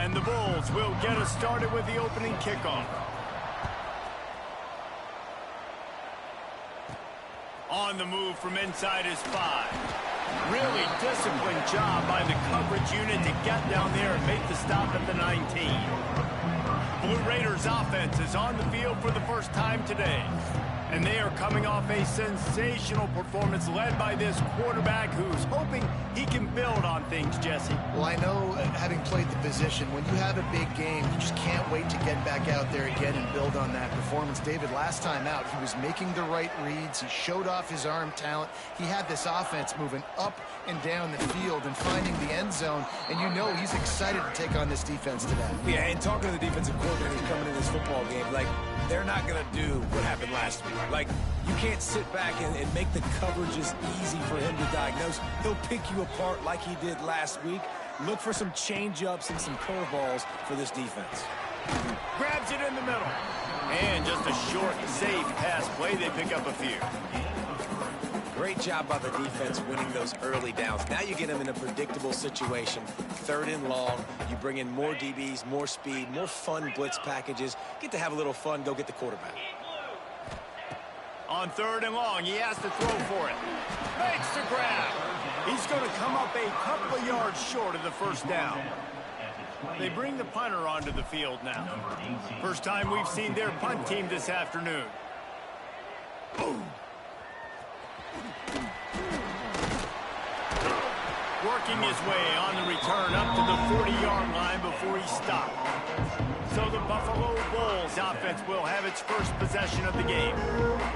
And the Bulls will get us started with the opening kickoff. On the move from inside his 5. Really disciplined job by the coverage unit to get down there and make the stop at the 19. Blue Raiders offense is on the field for the first time today. And they are coming off a sensational performance led by this quarterback who's hoping he can build on things, Jesse. Well, I know, having played the position, when you have a big game, you just can't wait to get back out there again and build on that performance. David, last time out, he was making the right reads. He showed off his arm talent. He had this offense moving up and down the field and finding the end zone. And you know he's excited to take on this defense today. Yeah, and talking to the defensive coordinator coming in this football game, like, they're not going to do what happened last week. Like, you can't sit back and make the coverages easy for him to diagnose. He'll pick you apart like he did last week. Look for some change-ups and some curveballs for this defense. Grabs it in the middle. And just a short, safe pass play. They pick up a few. Great job by the defense winning those early downs. Now you get them in a predictable situation. 3rd and long. You bring in more DBs, more speed, more fun blitz packages. Get to have a little fun. Go get the quarterback. On 3rd and long, he has to throw for it. Makes the grab. He's going to come up a couple of yards short of the first down. They bring the punter onto the field now. First time we've seen their punt team this afternoon. Boom. Working his way on the return up to the 40-yard line before he stopped. So the Buffalo Bulls offense will have its first possession of the game.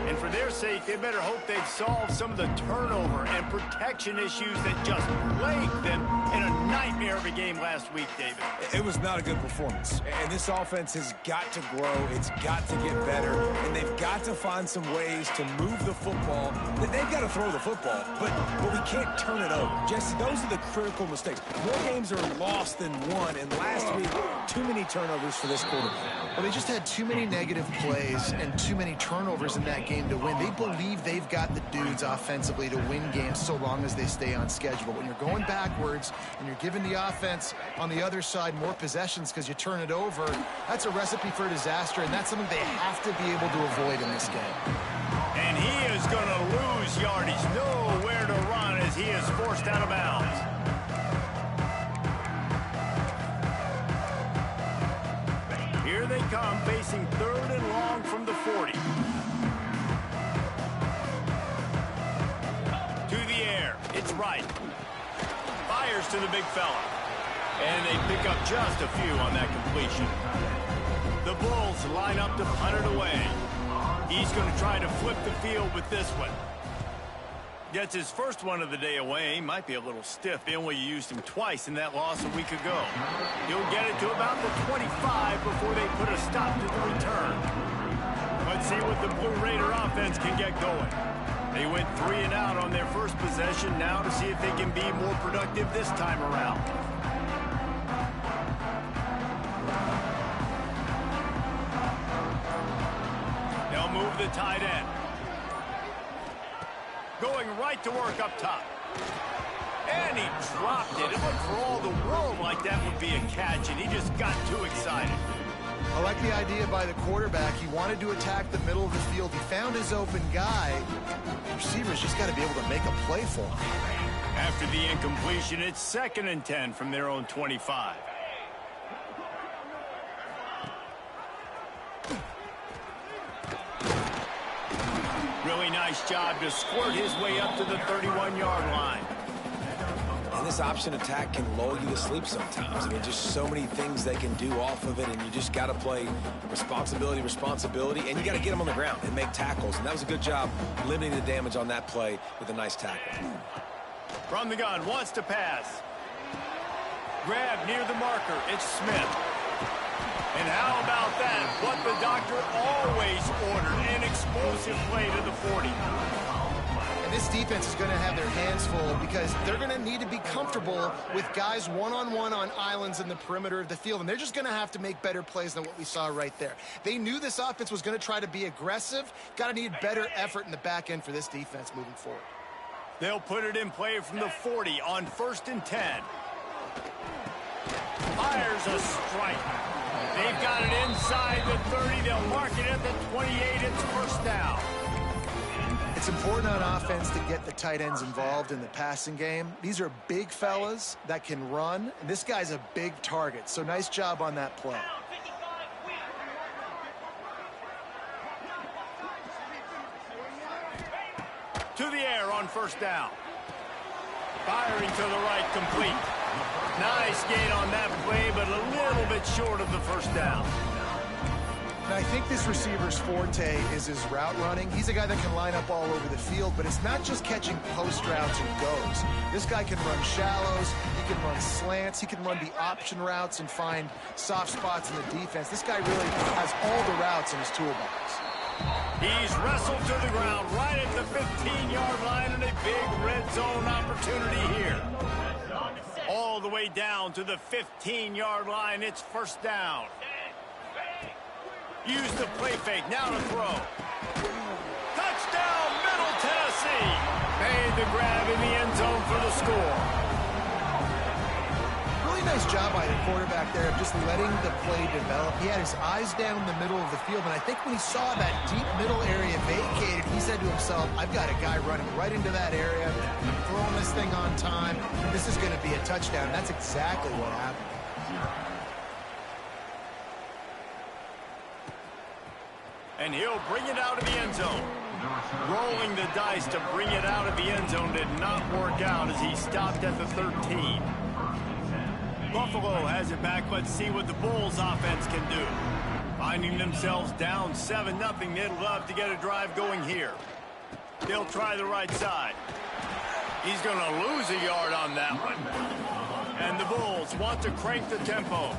And for their sake, they better hope they've solved some of the turnover and protection issues that just plagued them in a nightmare of a game last week, David. It was not a good performance. And this offense has got to grow. It's got to get better. And they've got to find some ways to move the football. They've got to throw the football, but we can't turn it over. Jesse, those are the critical mistakes. More games are lost than won. And last week, too many turnovers for this quarterback. Well, they just had too many negative plays and too many turnovers in that game to win. They believe they've got the dudes offensively to win games so long as they stay on schedule. But when you're going backwards and you're giving the offense on the other side more possessions because you turn it over, that's a recipe for disaster, and that's something they have to be able to avoid in this game. And he is going to lose yardage. Nowhere to run as he is forced out of bounds. Here they come, facing 3rd and long from the 40. To the air, it's right. Fires to the big fella. And they pick up just a few on that completion. The Bulls line up to punt it away. He's going to try to flip the field with this one. Gets his first one of the day away. Might be a little stiff. They only used him twice in that loss a week ago. He'll get it to about the 25 before they put a stop to the return. Let's see what the Blue Raider offense can get going. They went 3 and out on their first possession. Now to see if they can be more productive this time around. They'll move the tight end. Going right to work up top. And he dropped it. It looked for all the world like that would be a catch, and he just got too excited. I like the idea by the quarterback. He wanted to attack the middle of the field. He found his open guy. The receiver's just got to be able to make a play for him. After the incompletion, it's 2nd and 10 from their own 25. Really nice job to squirt his way up to the 31-yard line. And this option attack can lull you to sleep sometimes. I mean, just so many things they can do off of it, and you just got to play responsibility, and you got to get them on the ground and make tackles. And that was a good job limiting the damage on that play with a nice tackle. From the gun, wants to pass. Grab near the marker. It's Smith. And how about that? What the doctor always ordered, an explosive play to the 40. And this defense is going to have their hands full because they're going to need to be comfortable with guys one-on-one on islands in the perimeter of the field. And they're just going to have to make better plays than what we saw right there. They knew this offense was going to try to be aggressive. Got to need better effort in the back end for this defense moving forward. They'll put it in play from the 40 on 1st and 10. fires a strike. They've got it inside the 30. They'll mark it at the 28. It's first down. It's important on offense to get the tight ends involved in the passing game. These are big fellas that can run, and this guy's a big target, so nice job on that play. To the air on first down. Firing to the right, complete. Nice gain on that play, but a little bit short of the first down. And I think this receiver's forte is his route running. He's a guy that can line up all over the field, but it's not just catching post routes and goes. This guy can run shallows, he can run slants, he can run the option routes and find soft spots in the defense. This guy really has all the routes in his toolbox. He's wrestled to the ground right at the 15-yard line, and a big red zone opportunity here. All the way down to the 15-yard line. It's first down. Use the play fake. Now to throw. Touchdown, Middle Tennessee. Made the grab in the end zone for the score. Really nice job by the quarterback there of just letting the play develop. He had his eyes down in the middle of the field, and I think when he saw that deep middle area vacated, he said to himself, I've got a guy running right into that area. I'm throwing this thing on time. This is going to be a touchdown. That's exactly what happened. And he'll bring it out of the end zone. Rolling the dice to bring it out of the end zone did not work out as he stopped at the 13. Buffalo has it back. Let's see what the Bulls offense can do. Finding themselves down 7-0. They'd love to get a drive going here. They'll try the right side. He's going to lose a yard on that one. And the Bulls want to crank the tempo.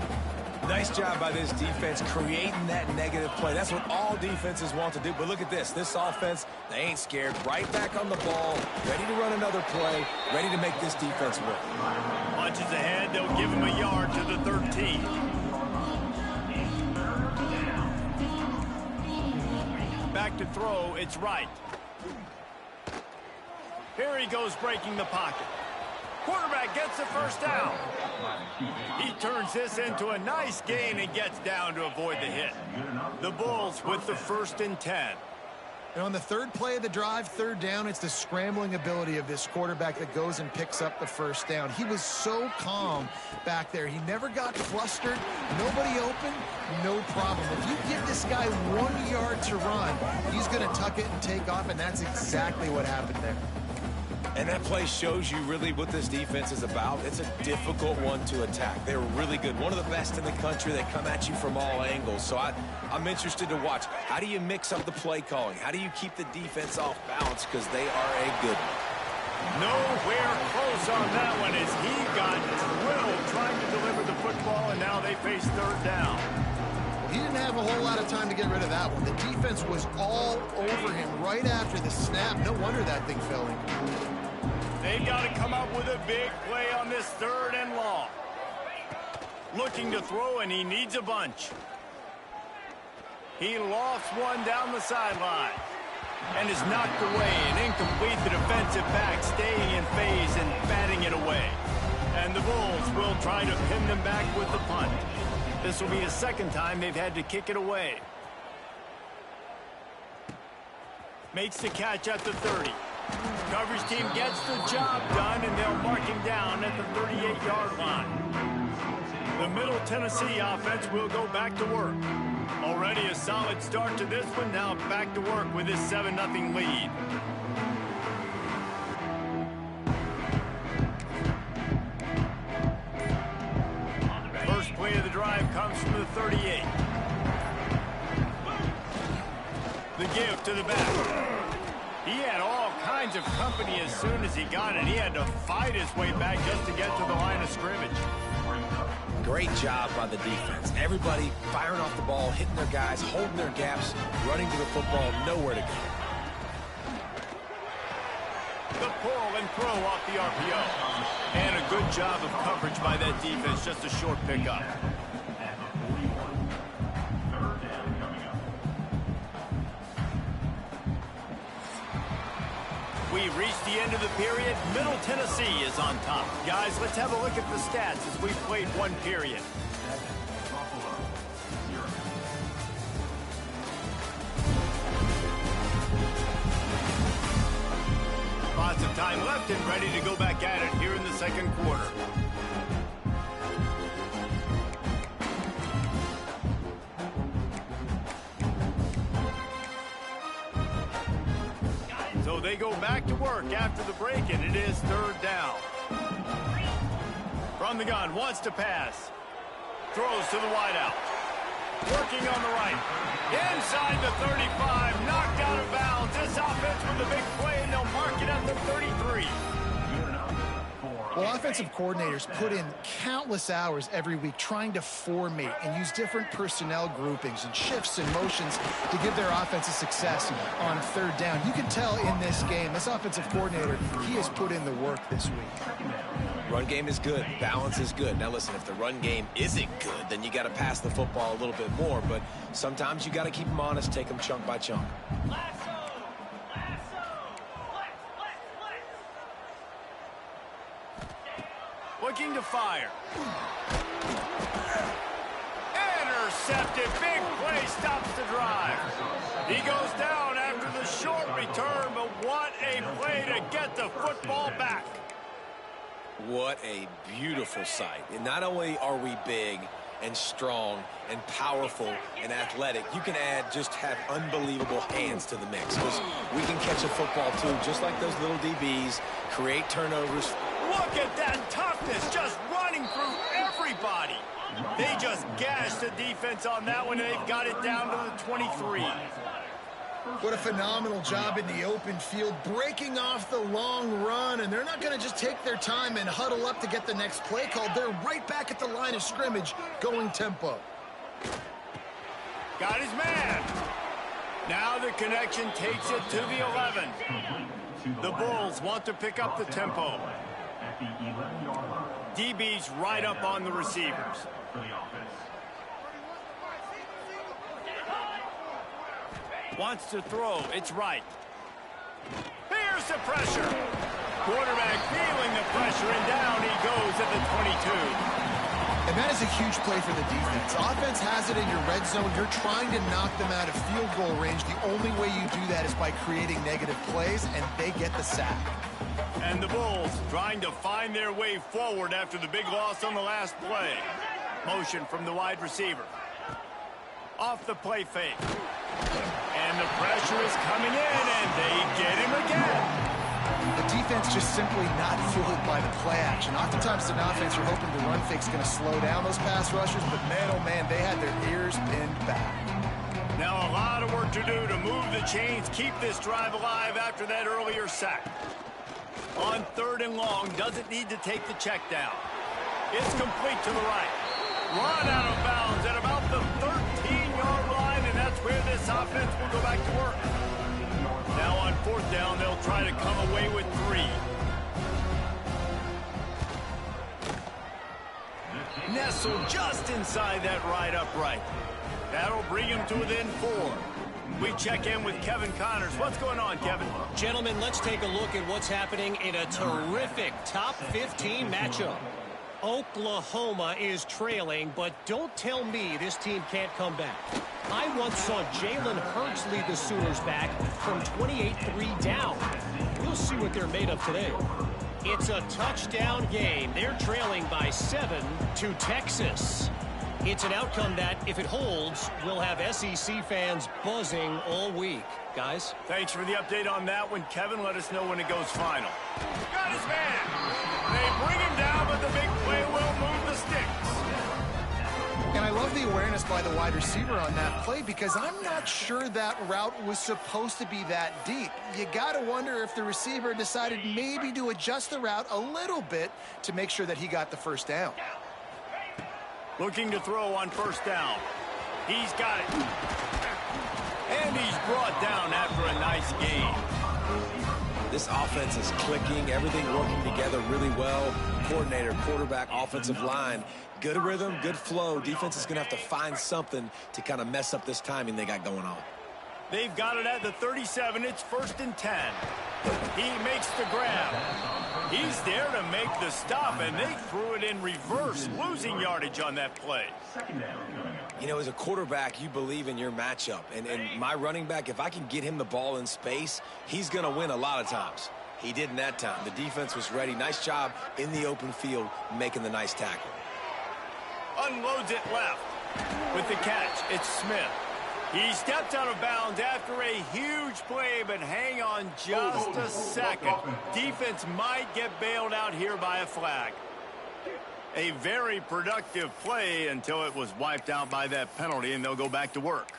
Nice job by this defense creating that negative play. That's what all defenses want to do. But look at this. This offense, they ain't scared. Right back on the ball, ready to run another play, ready to make this defense win. Punches ahead. They'll give him a yard to the 13. Back to throw. It's right. Here he goes breaking the pocket. Quarterback gets the first down. He turns this into a nice gain and gets down to avoid the hit. The Bulls with the 1st and 10. And on the third play of the drive, third down, it's the scrambling ability of this quarterback that goes and picks up the first down. He was so calm back there. He never got flustered. Nobody open, no problem. If you give this guy 1 yard to run, he's going to tuck it and take off, and that's exactly what happened there. And that play shows you really what this defense is about. It's a difficult one to attack. They're really good. One of the best in the country. They come at you from all angles. So I'm interested to watch. How do you mix up the play calling? How do you keep the defense off balance? Because they are a good one. Nowhere close on that one as he got drilled trying to deliver the football, and now they face third down. He didn't have a whole lot of time to get rid of that one. The defense was all over him right after the snap. No wonder that thing fell in. They've got to come up with a big play on this 3rd and long. Looking to throw, and he needs a bunch. He lofts one down the sideline and is knocked away and incomplete. The defensive back staying in phase and batting it away. And the Bulls will try to pin them back with the punt. This will be the 2nd time they've had to kick it away. Makes the catch at the 30. Coverage team gets the job done, and they'll mark him down at the 38-yard line. The Middle Tennessee offense will go back to work. Already a solid start to this one. Now back to work with this 7-0 lead. First play of the drive comes from the 38. The give to the back. He had all kinds of company as soon as he got it. He had to fight his way back just to get to the line of scrimmage. Great job by the defense. Everybody firing off the ball, hitting their guys, holding their gaps, running to the football, nowhere to go. The pull and throw off the RPO. And a good job of coverage by that defense. Just a short pickup. We We reach the end of the period. Middle Tennessee is on top. Guys, let's have a look at the stats as we played one period. Lots of time left and ready to go back at it here in the second quarter. So they go back to work after the break, and it is third down. From the gun, wants to pass. Throws to the wideout. Working on the right. Inside the 35, knocked out of bounds. This offense with a big play, and they'll mark it at the 33. Well, offensive coordinators put in countless hours every week trying to formate and use different personnel groupings and shifts and motions to give their offense a success on third down. You can tell in this game, this offensive coordinator, he has put in the work this week. Run game is good. Balance is good. Now, listen, if the run game isn't good, then you got to pass the football a little bit more. But sometimes you got to keep them honest, take them chunk by chunk. Looking to fire. Intercepted. Big play stops the drive. He goes down after the short return, but what a play to get the football back. What a beautiful sight. And not only are we big and strong and powerful and athletic, you can have unbelievable hands to the mix, because we can catch a football too, just like those little DBs, create turnovers. Look at that toughness, just running through everybody. They just gashed the defense on that one, and they've got it down to the 23. What a phenomenal job in the open field, breaking off the long run, and they're not going to just take their time and huddle up to get the next play called. They're right back at the line of scrimmage, going tempo. Got his man. Now the connection takes it to the 11. The Bulls want to pick up the tempo. DB's right up on the receivers. Wants to throw. It's right. Here's the pressure. Quarterback feeling the pressure, and down he goes at the 22. And that is a huge play for the defense. Offense has it in your red zone. You're trying to knock them out of field goal range. The only way you do that is by creating negative plays, and they get the sack. And the Bulls trying to find their way forward after the big loss on the last play. Motion from the wide receiver. Off the play fake. And the pressure is coming in, and they get him again. The defense just simply not fooled by the play action. Oftentimes, an offense, you're hoping the run fake's going to slow down those pass rushers, but man, oh man, they had their ears pinned back. Now a lot of work to do to move the chains, keep this drive alive after that earlier sack. On third and long, doesn't need to take the check down. It's complete to the right. Run out of bounds at about the 13-yard line, and that's where this offense will go back to work. Now on fourth down, they'll try to come away with 3. Nestled just inside that right upright. That'll bring him to within 4. We check in with Kevin Connors. What's going on, Kevin? Gentlemen, let's take a look at what's happening in a terrific top 15 matchup. Oklahoma is trailing, but don't tell me this team can't come back. I once saw Jalen Hurts lead the Sooners back from 28-3 down. We'll see what they're made of today. It's a touchdown game. They're trailing by 7 to Texas. It's an outcome that, if it holds, will have SEC fans buzzing all week. Guys? Thanks for the update on that one, Kevin. Let us know when it goes final. Got his man. They bring him down, but the big play will move the sticks. And I love the awareness by the wide receiver on that play, because I'm not sure that route was supposed to be that deep. You got to wonder if the receiver decided maybe to adjust the route a little bit to make sure that he got the first down. Looking to throw on first down. He's got it. And he's brought down after a nice game. This offense is clicking, everything working together really well. Coordinator, quarterback, offensive line. Good rhythm, good flow. Defense is going to have to find something to kind of mess up this timing they got going on. They've got it at the 37. It's 1st and 10. He makes the grab. He's there to make the stop, and they threw it in reverse, losing yardage on that play. You know, as a quarterback, you believe in your matchup. And my running back, if I can get him the ball in space, he's going to win a lot of times. He didn't that time. The defense was ready. Nice job in the open field making the nice tackle. Unloads it left. With the catch, it's Smith. He steps out of bounds after a huge play, but hang on just a second. Defense might get bailed out here by a flag. A very productive play until it was wiped out by that penalty, and they'll go back to work.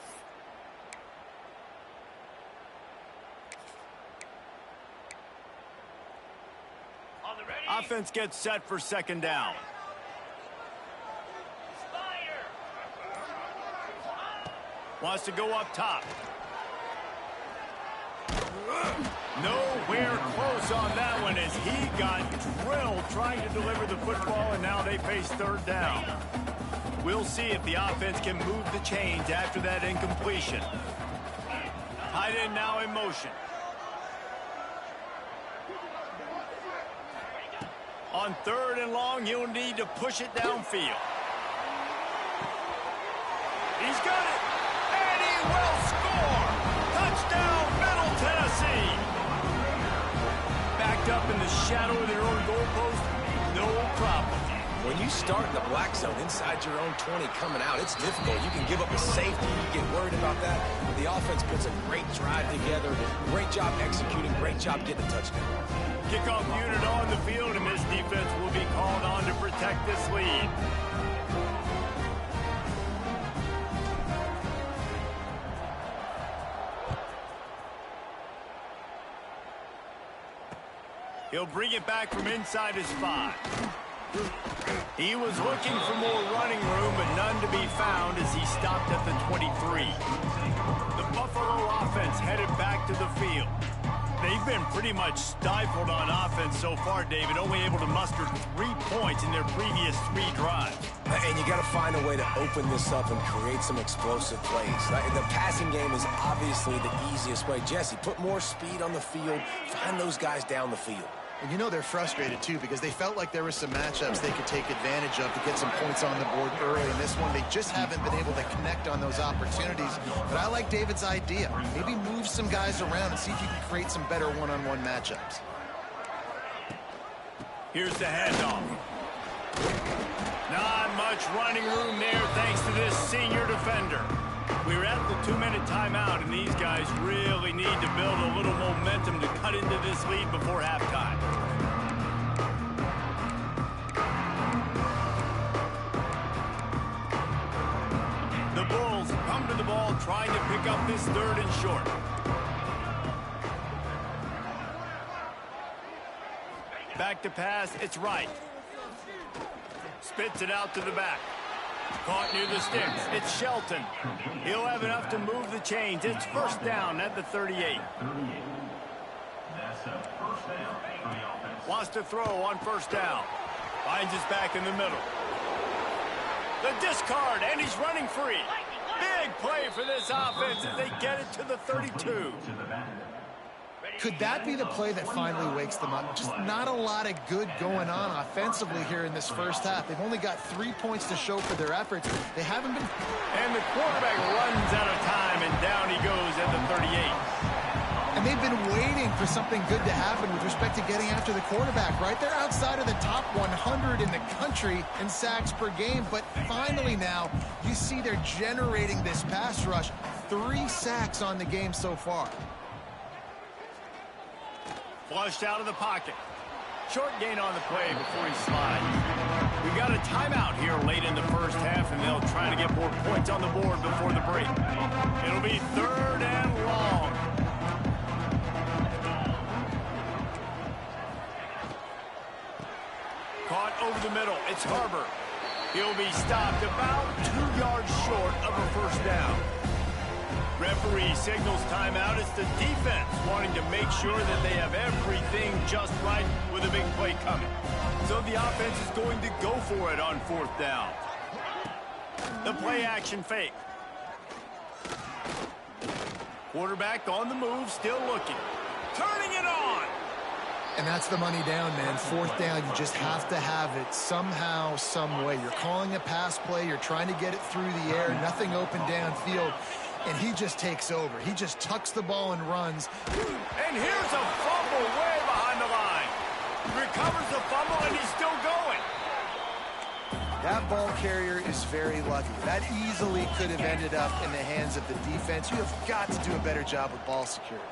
Offense gets set for second down. Wants to go up top. Nowhere close on that one as he got drilled trying to deliver the football, and now they face third down. We'll see if the offense can move the chains after that incompletion. Tight end now in motion. On third and long, he'll need to push it downfield. He's got it. Will score! Touchdown, Middle Tennessee! Backed up in the shadow of their own goalpost, no problem. When you start in the black zone inside your own 20 coming out, it's difficult. You can give up a safety. You get worried about that. But the offense puts a great drive together. Great job executing. Great job getting a touchdown. Kickoff unit on the field, and this defense will be called on to protect this lead. He'll bring it back from inside his 5. He was looking for more running room, but none to be found as he stopped at the 23. The Buffalo offense headed back to the field. They've been pretty much stifled on offense so far, David, only able to muster 3 points in their previous 3 drives. And you got to find a way to open this up and create some explosive plays. The passing game is obviously the easiest way. Jesse, put more speed on the field. Find those guys down the field. And you know they're frustrated, too, because they felt like there were some matchups they could take advantage of to get some points on the board early. In this one, they just haven't been able to connect on those opportunities. But I like David's idea. Maybe move some guys around and see if you can create some better one-on-one matchups. Here's the handoff. Not much running room there thanks to this senior defender. We're at the 2-minute timeout, and these guys really need to build a little momentum to cut into this lead before halftime. The Bulls come to the ball trying to pick up this 3rd and short. Back to pass, it's right. Spits it out to the back. Caught near the sticks. It's Shelton. He'll have enough to move the chains. It's first down at the 38. Wants to throw on first down. Finds his back in the middle. The discard, and he's running free. Big play for this offense as they get it to the 32. Could that be the play that finally wakes them up? Just not a lot of good going on offensively here in this first half. They've only got 3 points to show for their efforts. They haven't been... And the quarterback runs out of time, and down he goes at the 38. And they've been waiting for something good to happen with respect to getting after the quarterback, right? They're outside of the top 100 in the country in sacks per game, but finally now you see they're generating this pass rush. 3 sacks on the game so far. Flushed out of the pocket. Short gain on the play before he slides. We got a timeout here late in the first half, and they'll try to get more points on the board before the break. It'll be 3rd and long. Caught over the middle. It's Harbor. He'll be stopped about 2 yards short of a first down. Referee signals timeout. It's the defense wanting to make sure that they have everything just right with a big play coming. So the offense is going to go for it on 4th down. The play action fake. Quarterback on the move, still looking. turning it on. And that's the money down, man. Fourth down, you just have to have it somehow, some way. You're calling a pass play. You're trying to get it through the air. Nothing open downfield. And he just takes over. He just tucks the ball and runs. And here's a fumble way behind the line. Recovers the fumble, and he's still going. That ball carrier is very lucky. That easily could have ended up in the hands of the defense. You have got to do a better job with ball security.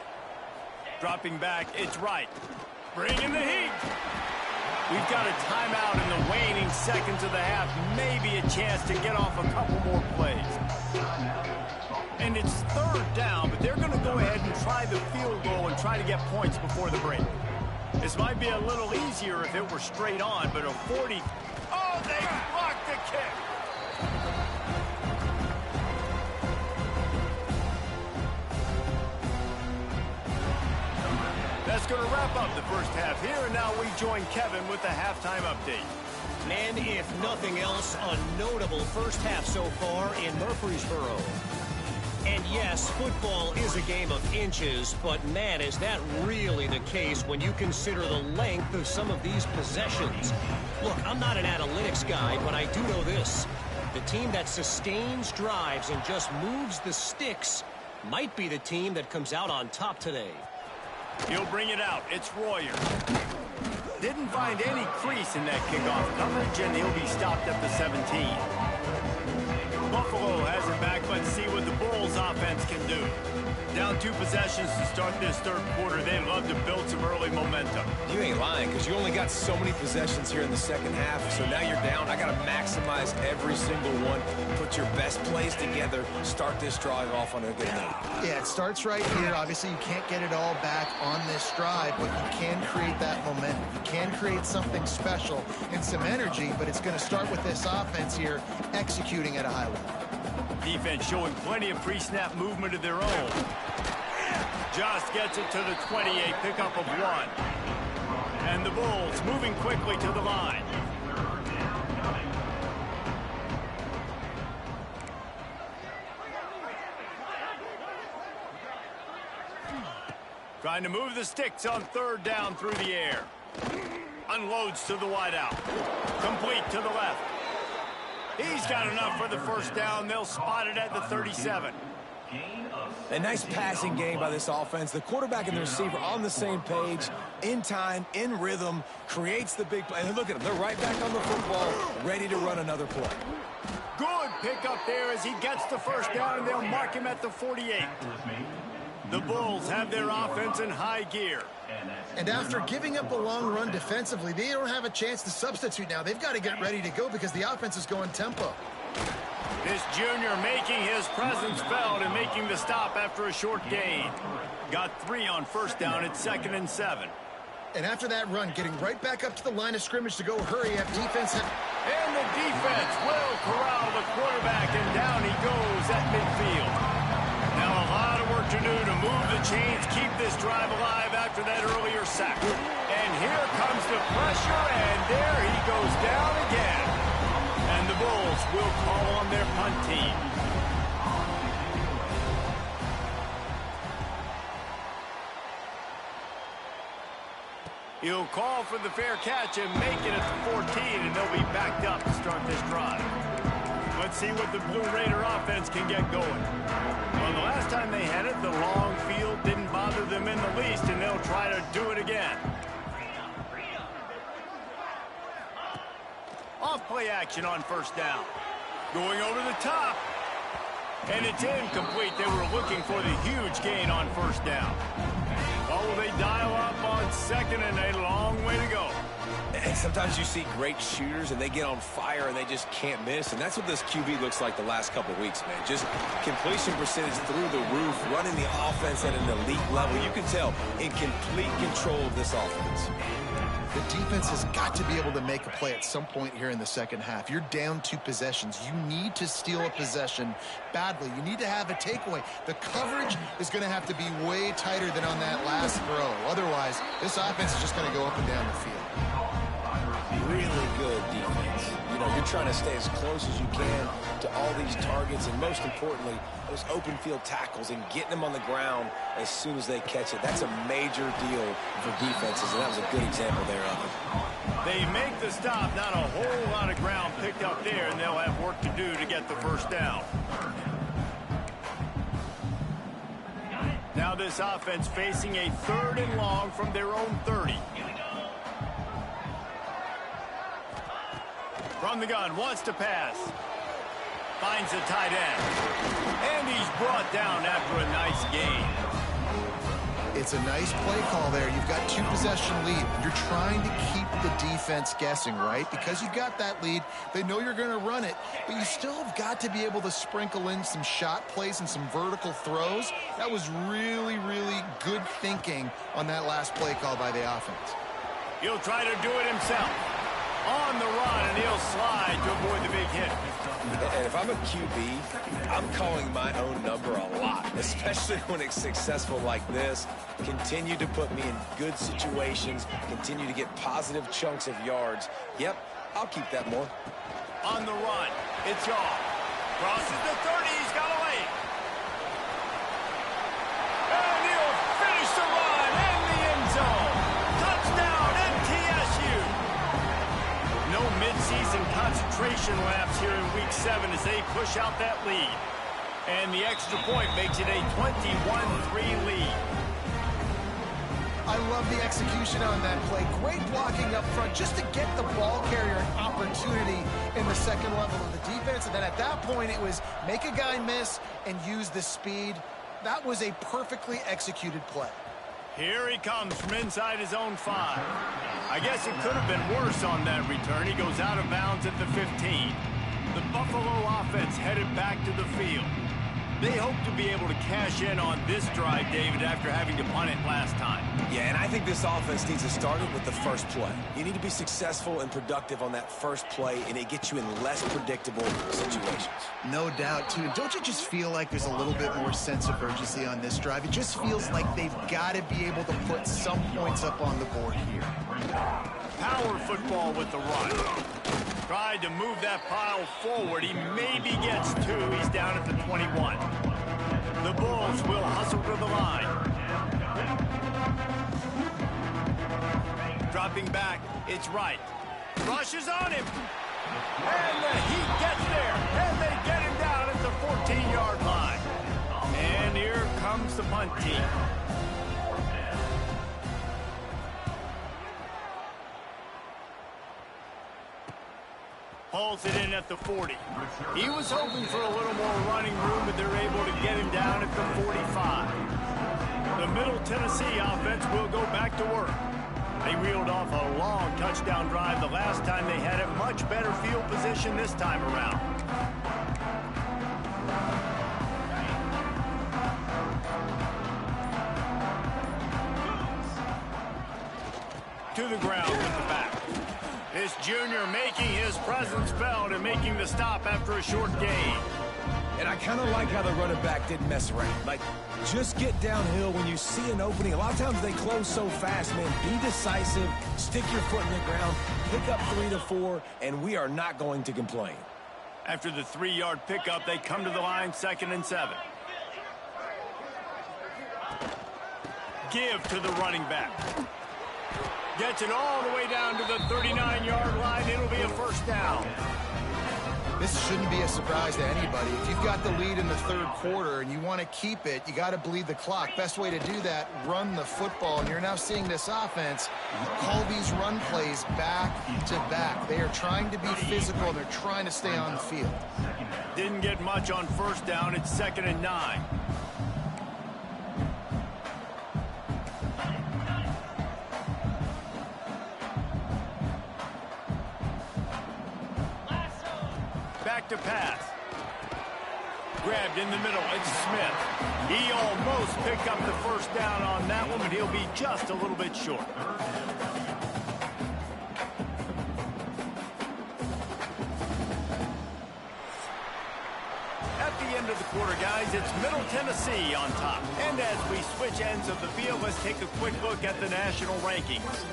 Dropping back, it's right. Bring in the heat. We've got a timeout in the waning seconds of the half. Maybe a chance to get off a couple more plays. And it's third down, but they're going to go ahead and try the field goal and try to get points before the break. This might be a little easier if it were straight on, but a 40... Oh, they blocked the kick. That's going to wrap up the first half here, and now we join Kevin with the halftime update. And if nothing else, a notable first half so far in Murfreesboro. And yes, football is a game of inches, but man, is that really the case when you consider the length of some of these possessions. Look, I'm not an analytics guy, but I do know this. The team that sustains drives and just moves the sticks might be the team that comes out on top today. He'll bring it out. It's Royer. Didn't find any crease in that kickoff coverage, and he'll be stopped at the 17. Buffalo has it back. Let's see what the Bulls offense can do. Down 2 possessions to start this third quarter. They love to build some early momentum. You ain't lying, because you only got so many possessions here in the second half, so now you're down. I got to maximize every single one. Put your best plays together. Start this drive off on a good note. Yeah, it starts right here. Obviously, you can't get it all back on this drive, but you can create that momentum. You can create something special and some energy, but it's going to start with this offense here executing at a high level. Defense showing plenty of pre-snap movement of their own. Just gets it to the 28, pickup of 1. And the Bulls moving quickly to the line. Trying to move the sticks on third down through the air. Unloads to the wideout. Complete to the left. He's got enough for the first down. They'll spot it at the 37. A nice passing game by this offense. The quarterback and the receiver on the same page, in time, in rhythm, creates the big play. And look at them. They're right back on the football, ready to run another play. Good pickup there as he gets the first down, and they'll mark him at the 48. The Bulls have their offense in high gear. And after giving up a long run defensively, they don't have a chance to substitute now. They've got to get ready to go because the offense is going tempo. This junior making his presence felt and making the stop after a short gain. Got 3 on first down at 2nd and 7. And after that run, getting right back up to the line of scrimmage to go hurry up defense. And the defense will corral the quarterback, and down he goes at midfield. Now a lot of work to do to move the chains, keep this drive alive after that earlier sack. And here comes the pressure, and there he goes down again. And the Bulls will call on their punt team. He'll call for the fair catch and make it at the 14, and they'll be backed up to start this drive. Let's see what the Blue Raider offense can get going. Well, the last time they had it, the long field didn't bother them in the least, and they'll try to do it again. Off play action on first down. Going over the top. And it's incomplete. They were looking for the huge gain on first down. Oh, they dial up on second, and a long way to go. And sometimes you see great shooters, and they get on fire, and they just can't miss. And that's what this QB looks like the last couple of weeks, man. Just completion percentage through the roof, running the offense at an elite level. You can tell in complete control of this offense. The defense has got to be able to make a play at some point here in the second half. You're down 2 possessions. You need to steal a possession badly. You need to have a takeaway. The coverage is going to have to be way tighter than on that last throw. Otherwise, this offense is just going to go up and down the field. Really good defense. You you're trying to stay as close as you can to all these targets, and most importantly, those open field tackles and getting them on the ground as soon as they catch it. That's a major deal for defenses, and that was a good example there of it. They make the stop, not a whole lot of ground picked up there, and they'll have work to do to get the first down. Now this offense facing a 3rd and long from their own 30. From the gun, wants to pass. Finds the tight end. And he's brought down after a nice gain. It's a nice play call there. You've got 2-possession lead. You're trying to keep the defense guessing, right? Because you've got that lead, they know you're going to run it, but you still have got to be able to sprinkle in some shot plays and some vertical throws. That was really, really good thinking on that last play call by the offense. He'll try to do it himself. On the run, and he'll slide to avoid the big hit. And if I'm a QB, I'm calling my own number a lot, especially when it's successful like this. Continue to put me in good situations, continue to get positive chunks of yards. Yep, I'll keep that more. On the run, it's off. Crosses the 30, he's got away. And he'll finish the run in the end zone. Touchdown, MTSU. No midseason concentration laps here in Week 7 as they push out that lead. And the extra point makes it a 21-3 lead. I love the execution on that play. Great blocking up front just to get the ball carrier an opportunity in the second level of the defense. And then at that point, it was make a guy miss and use the speed. That was a perfectly executed play. Here he comes from inside his own 5. I guess it could have been worse on that return. He goes out of bounds at the 15. The Buffalo offense headed back to the field. They hope to be able to cash in on this drive, David, after having to punt it last time. Yeah, and I think this offense needs to start it with the first play. You need to be successful and productive on that first play, and it gets you in less predictable situations. No doubt, too. Don't you just feel like there's a little bit more sense of urgency on this drive? It just feels like they've got to be able to put some points up on the board here. Power football with the run. Tried to move that pile forward. He maybe gets 2. He's down at the 21. The Bulls will hustle to the line. Dropping back, it's right. Rushes on him. And the Heat gets there. And they get him down at the 14-yard line. And here comes the punt team. Hauls it in at the 40. He was hoping for a little more running room, but they're able to get him down at the 45. The Middle Tennessee offense will go back to work. They reeled off a long touchdown drive the last time they had a much better field position this time around. To the ground with the back. This junior making his presence felt and making the stop after a short gain. And I kind of like how the running back didn't mess around. Like, just get downhill when you see an opening. A lot of times they close so fast, man. Be decisive, stick your foot in the ground, pick up 3 to 4, and we are not going to complain. After the 3-yard pickup, they come to the line 2nd and 7. Give to the running back. Gets it all the way down to the 39-yard line. It'll be a first down. This shouldn't be a surprise to anybody. If you've got the lead in the third quarter and you want to keep it, you got to bleed the clock. Best way to do that, run the football. And you're now seeing this offense call these run plays back to back. They are trying to be physical, and they're trying to stay on the field. Didn't get much on first down. It's 2nd and 9. Back to pass. Grabbed in the middle. It's Smith. He almost picked up the first down on that one, but he'll be just a little bit short. At the end of the quarter, guys, it's Middle Tennessee on top. And as we switch ends of the field, let's take a quick look at the national rankings.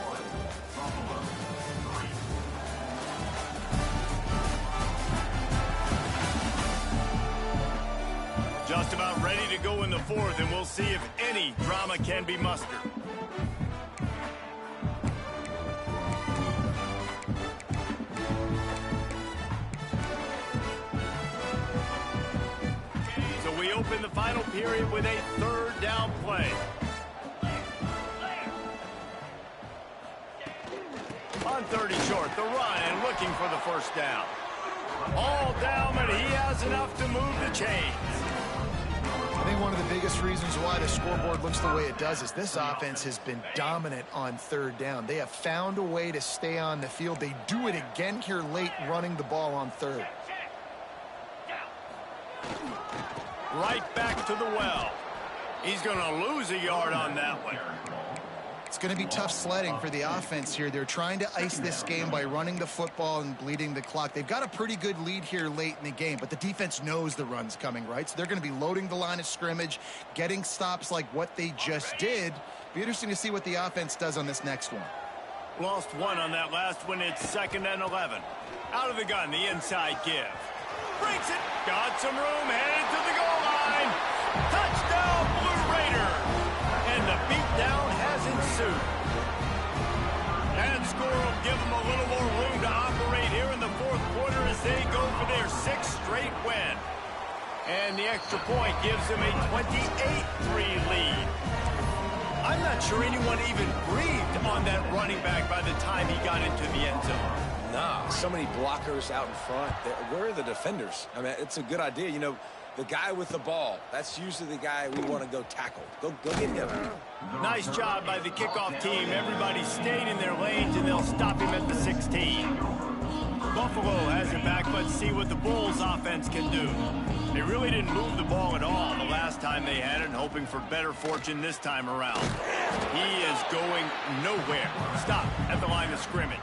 Just about ready to go in the fourth, and we'll see if any drama can be mustered. So we open the final period with a third down play. On 30 short, the run and looking for the first down. All down, but he has enough to move the chains. I think one of the biggest reasons why the scoreboard looks the way it does is this offense has been dominant on third down. They have found a way to stay on the field. They do it again here late, running the ball on third. Right back to the well. He's going to lose a yard on that one. It's going to be tough sledding for the offense here. They're trying to ice this game by running the football and bleeding the clock. They've got a pretty good lead here late in the game, but the defense knows the run's coming, right? So they're going to be loading the line of scrimmage, getting stops like what they just did. Be interesting to see what the offense does on this next one. Lost one on that last one. It's 2nd and 11. Out of the gun, the inside give. Breaks it. Got some room. Headed to the goal line. Touchdown, Blue Raiders. And the beatdown has ensued. That score will give them a little more room to operate here in the fourth quarter as they go for their 6th straight win. And the extra point gives them a 28-3 lead. I'm not sure anyone even breathed on that running back by the time he got into the end zone. Nah, so many blockers out in front. Where are the defenders? I mean, it's a good idea. You know, the guy with the ball, that's usually the guy we want to go tackle. Go get him. Nice job by the kickoff team. Everybody stayed in their lanes, and they'll stop him at the 16. Buffalo has it back. Let's see what the Bulls offense can do. They really didn't move the ball at all the last time they had it, hoping for better fortune this time around. He is going nowhere. Stop at the line of scrimmage.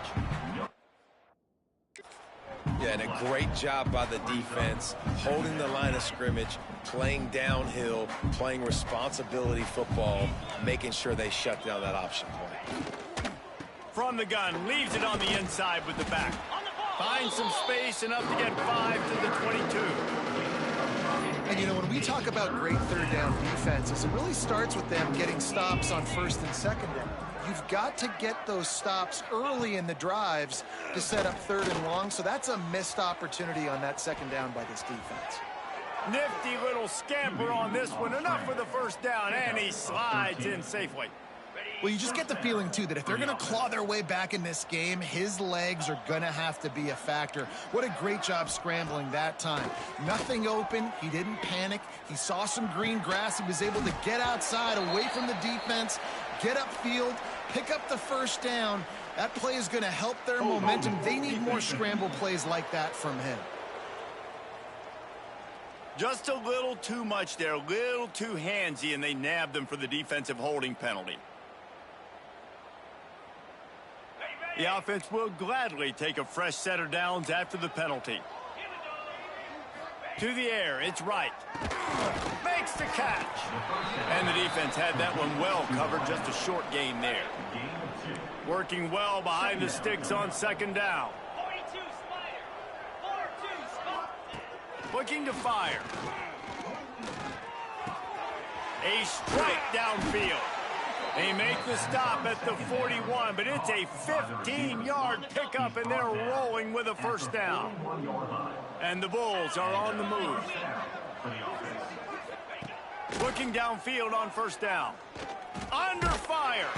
Yeah, and a great job by the defense, holding the line of scrimmage, playing downhill, playing responsibility football, making sure they shut down that option play. From the gun, leaves it on the inside with the back. Finds some space, enough to get 5 to the 22. And, you know, when we talk about great third down defenses, it really starts with them getting stops on 1st and 2nd down. You've got to get those stops early in the drives to set up 3rd and long, so that's a missed opportunity on that 2nd down by this defense. Nifty little scamper on this one. Enough for the first down, and he slides in safely. Well, you just get the feeling, too, that if they're going to claw their way back in this game, his legs are going to have to be a factor. What a great job scrambling that time. Nothing open. He didn't panic. He saw some green grass. He was able to get outside, away from the defense, get upfield, pick up the first down. That play is going to help their momentum. They need more scramble plays like that from him. Just a little too much there, a little too handsy, and they nabbed them for the defensive holding penalty. The offense will gladly take a fresh set of downs after the penalty. To the air, it's right. Makes the catch. And the defense had that one well covered, just a short gain there. Working well behind the sticks on 2nd down. Looking to fire. A strike downfield. They make the stop at the 41, but it's a 15-yard pickup, and they're rolling with a first down. And the Bulls are on the move. Looking downfield on 1st down. Under fire.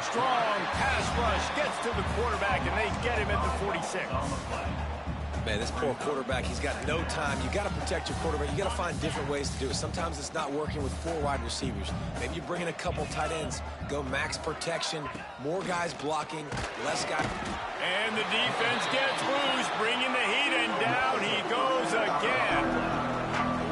Strong pass rush gets to the quarterback, and they get him at the 46. Man, this poor quarterback, he's got no time. You got to protect your quarterback. You got to find different ways to do it. Sometimes it's not working with 4 wide receivers. Maybe you bring in a couple tight ends, go max protection, more guys blocking, less guys. And the defense gets loose, bringing the heat, and down he goes again.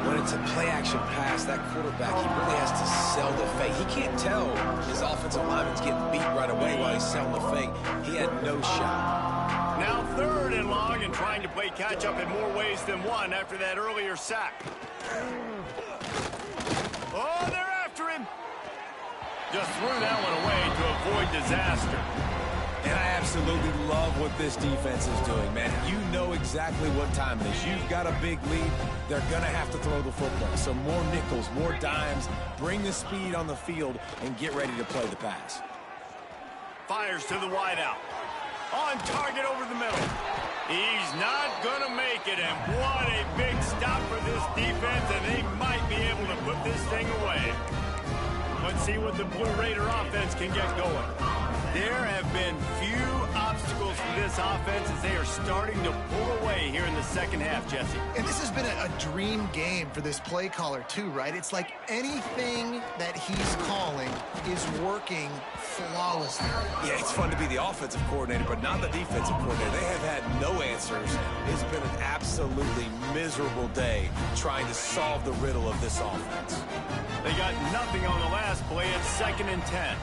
When it's a play-action pass, that quarterback, he really has to sell the fake. He can't tell his offensive lineman's getting beat right away while he's selling the fake. He had no shot. Now 3rd and long, and trying to play catch-up in more ways than one after that earlier sack. Oh, they're after him. Just threw that one away to avoid disaster. And I absolutely love what this defense is doing, man. You know exactly what time it is. You've got a big lead. They're going to have to throw the football. So more nickels, more dimes, bring the speed on the field, and get ready to play the pass. Fires to the wideout. On target over the middle. He's not going to make it, and what a big stop for this defense, and they might be able to put this thing away. Let's see what the Blue Raider offense can get going. There have been few obstacles for this offense as they are starting to pull away here in the second half, Jesse. And this has been a dream game for this play caller, too, right? It's like anything that he's calling is working flawlessly. Yeah, it's fun to be the offensive coordinator, but not the defensive coordinator. They have had no answers. It's been an absolutely miserable day trying to solve the riddle of this offense. They got nothing on the last play. It's 2nd and 10.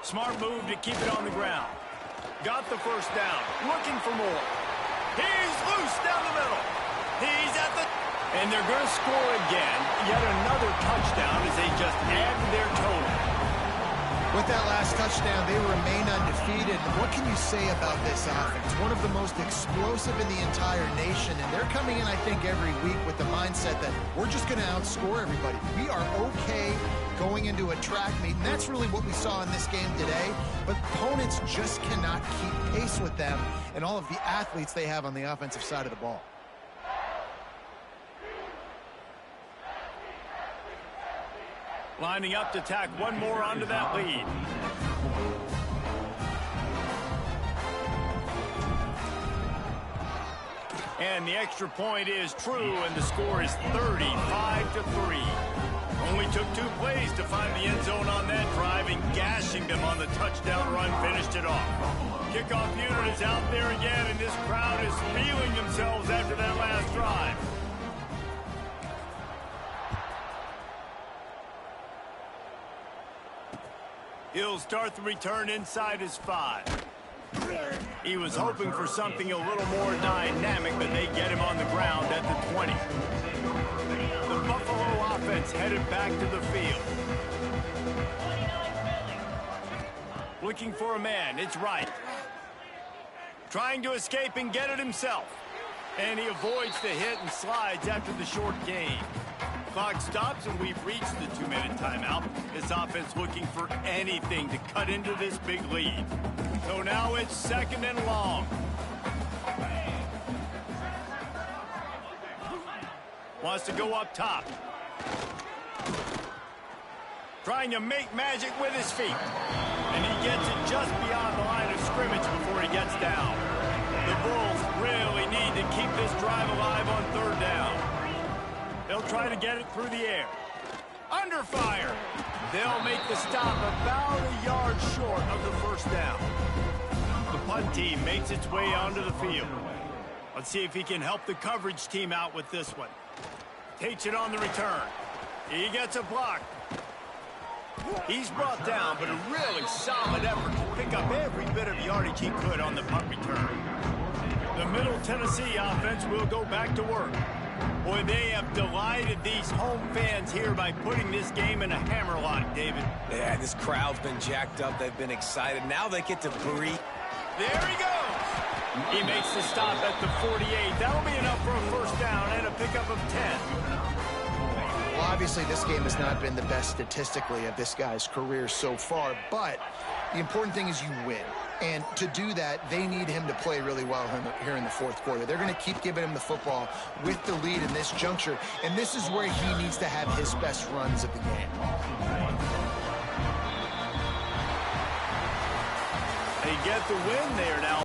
Smart move to keep it on the ground. Got the first down. Looking for more. He's loose down the middle. He's at the... And they're going to score again. Yet another touchdown as they just add to their total. With that last touchdown, they remain undefeated. What can you say about this offense? One of the most explosive in the entire nation, and they're coming in, I think, every week with the mindset that we're just going to outscore everybody. We are okay going into a track meet, and that's really what we saw in this game today. But opponents just cannot keep pace with them and all of the athletes they have on the offensive side of the ball. Lining up to tack one more onto that lead. And the extra point is true, and the score is 35-3. Only took 2 plays to find the end zone on that drive, and gashing them on the touchdown run finished it off. Kickoff unit is out there again, and this crowd is feeling themselves after that last drive. He'll start the return inside his 5. He was hoping for something a little more dynamic, but they get him on the ground at the 20. The Buffalo offense headed back to the field. Looking for a man. It's Wright. Trying to escape and get it himself. And he avoids the hit and slides after the short gain. Clock stops, and we've reached the 2-minute timeout. This offense looking for anything to cut into this big lead. So now it's 2nd and long. Wants to go up top. Trying to make magic with his feet. And he gets it just beyond the line of scrimmage before he gets down. The Bulls really need to keep this drive alive on 3rd down. They'll try to get it through the air. Under fire. They'll make the stop about a yard short of the first down. The punt team makes its way onto the field. Let's see if he can help the coverage team out with this one. Takes it on the return. He gets a block. He's brought down, but a really solid effort to pick up every bit of yardage he could on the punt return. The Middle Tennessee offense will go back to work. Boy, they have delighted these home fans here by putting this game in a hammerlock, David. Yeah, this crowd's been jacked up. They've been excited. Now they get to breathe. There he goes. He makes the stop at the 48. That'll be enough for a first down and a pickup of 10. Well, obviously, this game has not been the best statistically of this guy's career so far, but the important thing is you win. And to do that, they need him to play really well here in the 4th quarter. They're going to keep giving him the football with the lead in this juncture, and this is where he needs to have his best runs of the game. They get the win there now.